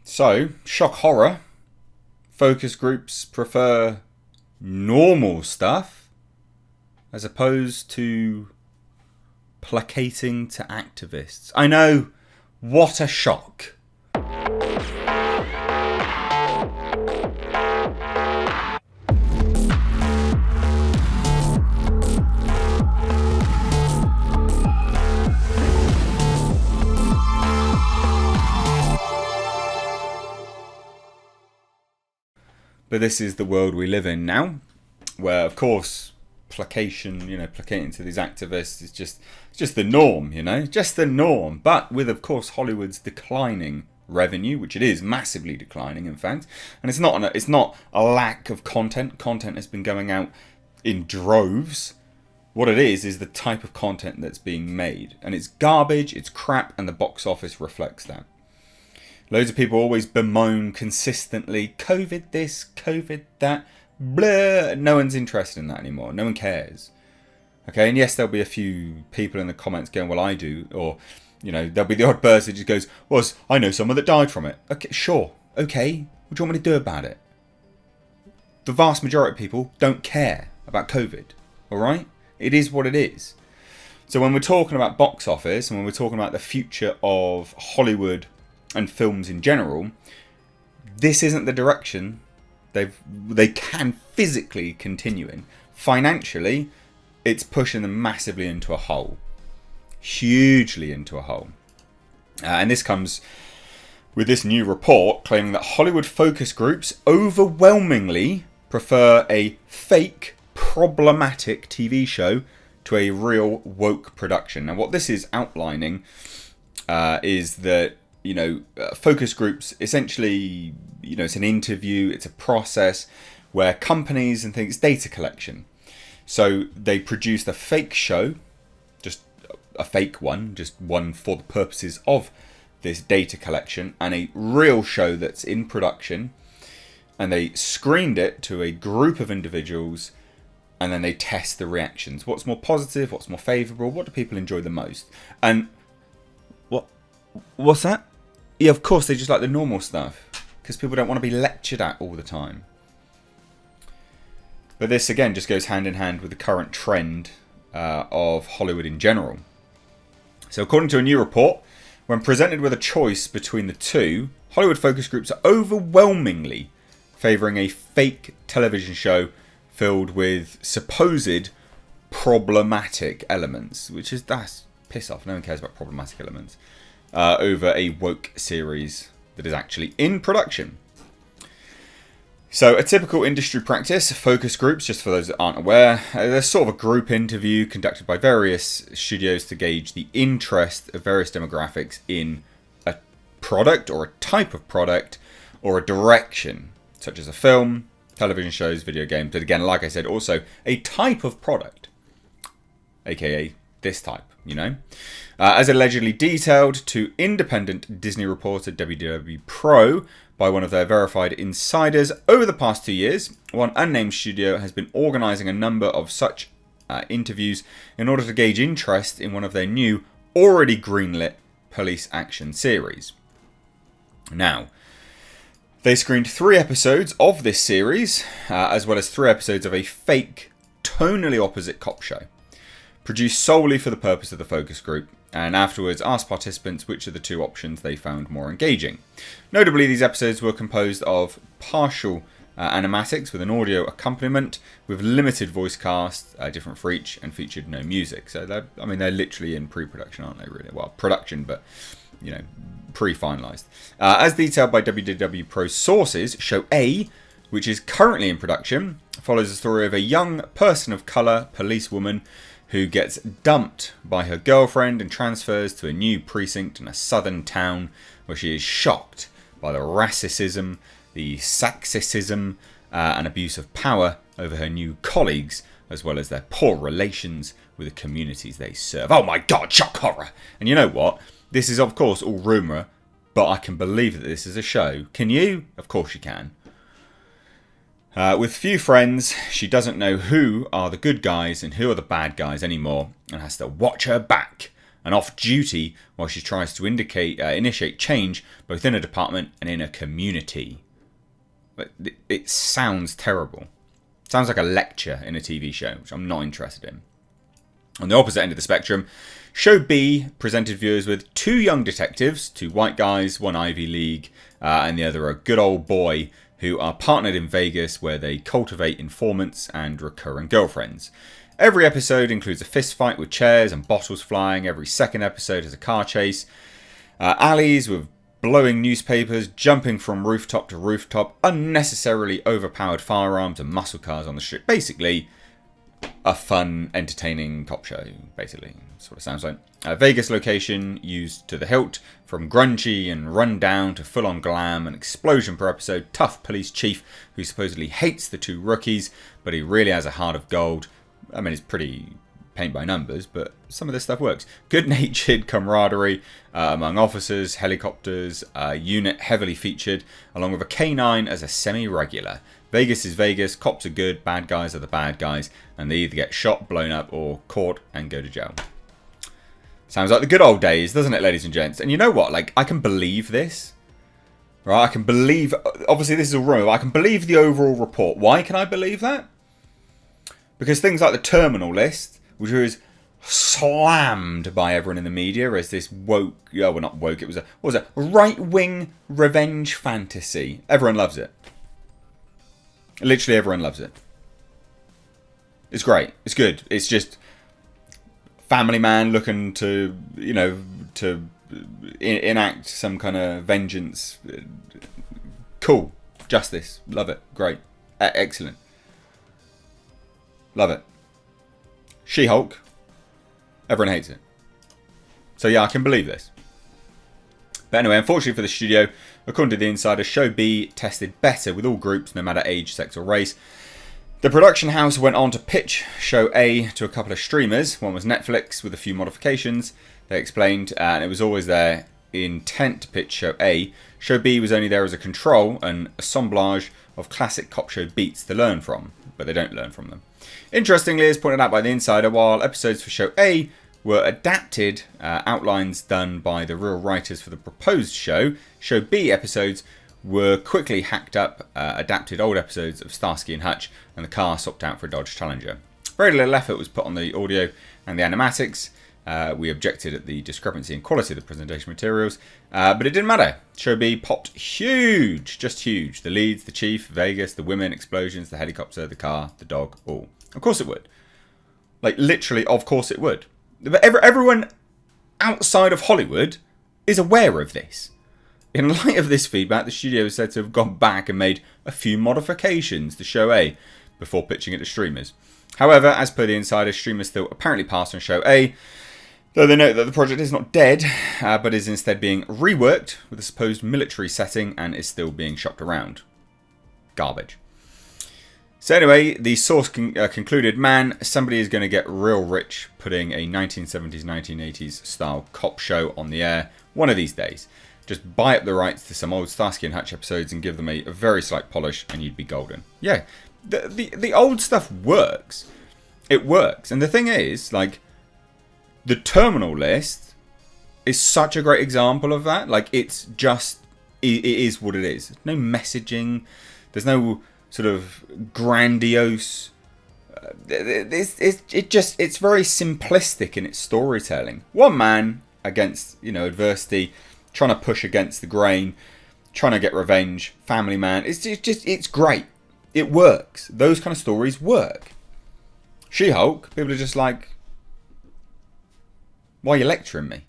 So, shock horror. Focus groups prefer normal stuff as opposed to placating to activists. I know, what a shock. But this is the world we live in now, where, of course, placating to these activists is just the norm, just the norm. But with, of course, Hollywood's declining revenue, which it is massively declining, in fact, and it's not a lack of content. Content has been going out in droves. What it is the type of content that's being made, and it's garbage, it's crap, and the box office reflects that. Loads of people always bemoan consistently, COVID this, COVID that, blah. No one's interested in that anymore. No one cares. Okay, and yes, there'll be a few people in the comments going, well, I do. Or, there'll be the odd person that just goes, well, I know someone that died from it. Okay, sure. Okay, what do you want me to do about it? The vast majority of people don't care about COVID. All right? It is what it is. So when we're talking about box office and when we're talking about the future of Hollywood and films in general, this isn't the direction they can physically continue in. Financially, it's pushing them massively into a hole. Hugely into a hole. And this comes with this new report claiming that Hollywood focus groups overwhelmingly prefer a fake, problematic TV show to a real woke production. Now, what this is outlining is that focus groups, essentially, it's an interview, it's a process where companies and things, data collection. So they produce a fake show, just a fake one, just one for the purposes of this data collection, and a real show that's in production, and they screened it to a group of individuals, and then they test the reactions. What's more positive, what's more favourable, what do people enjoy the most? And what's that? Yeah, of course, they just like the normal stuff because people don't want to be lectured at all the time. But this, again, just goes hand in hand with the current trend of Hollywood in general. So according to a new report, when presented with a choice between the two, Hollywood focus groups are overwhelmingly favouring a fake television show filled with supposed problematic elements, that's piss off. No one cares about problematic elements. Over a woke series that is actually in production. So a typical industry practice, focus groups, just for those that aren't aware, there's sort of a group interview conducted by various studios to gauge the interest of various demographics in a product or a type of product or a direction, such as a film, television shows, video games, but again, like I said, also a type of product, aka this type, as allegedly detailed to independent Disney reporter WDW Pro by one of their verified insiders. Over the past 2 years, one unnamed studio has been organising a number of such interviews in order to gauge interest in one of their new, already greenlit police action series. Now, they screened 3 episodes of this series, as well as 3 episodes of a fake, tonally opposite cop show, produced solely for the purpose of the focus group, and afterwards asked participants which of the 2 options they found more engaging. Notably, these episodes were composed of partial animatics with an audio accompaniment, with limited voice cast, different for each, and featured no music. So they're literally in pre-production, aren't they? Really, well, production, but pre-finalised. As detailed by WDW Pro sources, Show A, which is currently in production, follows the story of a young person of colour policewoman who gets dumped by her girlfriend and transfers to a new precinct in a southern town where she is shocked by the racism, the sexism, and abuse of power over her new colleagues, as well as their poor relations with the communities they serve. Oh my god, shock horror! And you know what? This is, of course, all rumour, but I can believe that this is a show. Can you? Of course you can. With few friends, she doesn't know who are the good guys and who are the bad guys anymore, and has to watch her back and off duty while she tries to initiate change both in a department and in a community. But it sounds terrible. It sounds like a lecture in a TV show, which I'm not interested in. On the opposite end of the spectrum, Show B presented viewers with 2 young detectives, 2 white guys, 1 Ivy League, and the other a good old boy, who are partnered in Vegas where they cultivate informants and recurring girlfriends. Every episode includes a fist fight with chairs and bottles flying. Every second episode has a car chase. Alleys with blowing newspapers, jumping from rooftop to rooftop, unnecessarily overpowered firearms and muscle cars on the strip. Basically, a fun, entertaining cop show, basically. That's what it sounds like. Vegas location used to the hilt, from grungy and run down to full-on glam, an explosion per episode, tough police chief who supposedly hates the 2 rookies, but he really has a heart of gold. I mean, it's pretty paint by numbers, but some of this stuff works. Good-natured camaraderie among officers, helicopters, unit heavily featured, along with a K9 as a semi-regular. Vegas is Vegas, cops are good, bad guys are the bad guys, and they either get shot, blown up, or caught and go to jail. Sounds like the good old days, doesn't it, ladies and gents? And you know what? Like, I can believe this. Right? I can believe... Obviously, this is a rumor. I can believe the overall report. Why can I believe that? Because things like the terminal list, which was slammed by everyone in the media as this woke... Oh, well, not woke. It was a... What was it? Right-wing revenge fantasy. Everyone loves it. Literally everyone loves it. It's great. It's good. It's just family man looking to, you know, to enact some kind of vengeance. Cool. Justice. Love it. Great. Excellent. Love it. She-Hulk. Everyone hates it. So yeah, I can believe this. But anyway, unfortunately for the studio, according to the insider, Show B tested better with all groups, no matter age, sex or race. The production house went on to pitch Show A to a couple of streamers. One was Netflix with a few modifications, they explained, and it was always their intent to pitch Show A. Show B was only there as a control, an assemblage of classic cop show beats to learn from, but they don't learn from them. Interestingly, as pointed out by the insider, while episodes for Show A were adapted, outlines done by the real writers for the proposed show, Show B episodes were quickly hacked up, adapted old episodes of Starsky and Hutch, and the car swapped out for a Dodge Challenger. Very little effort was put on the audio and the animatics. We objected at the discrepancy in quality of the presentation materials, but it didn't matter. Show B popped huge, just huge. The leads, the chief, Vegas, the women, explosions, the helicopter, the car, the dog, all. Of course it would. Like, literally, of course it would. But everyone outside of Hollywood is aware of this. In light of this feedback, the studio is said to have gone back and made a few modifications to Show A before pitching it to streamers. However, as per the insider, streamers still apparently passed on Show A, though they note that the project is not dead, but is instead being reworked with a supposed military setting and is still being shopped around. Garbage. So anyway, the source concluded, man, somebody is going to get real rich putting a 1970s, 1980s style cop show on the air one of these days. Just buy up the rights to some old Starsky and Hutch episodes and give them a very slight polish and you'd be golden. Yeah, the old stuff works. It works. And the thing is, like, the terminal list is such a great example of that. Like, it's just, it is what it is. No messaging. There's no sort of grandiose. It's very simplistic in its storytelling. One man against, you know, adversity, trying to push against the grain, trying to get revenge, family man. It's great. It works. Those kind of stories work. She-Hulk, people are just like, why are you lecturing me?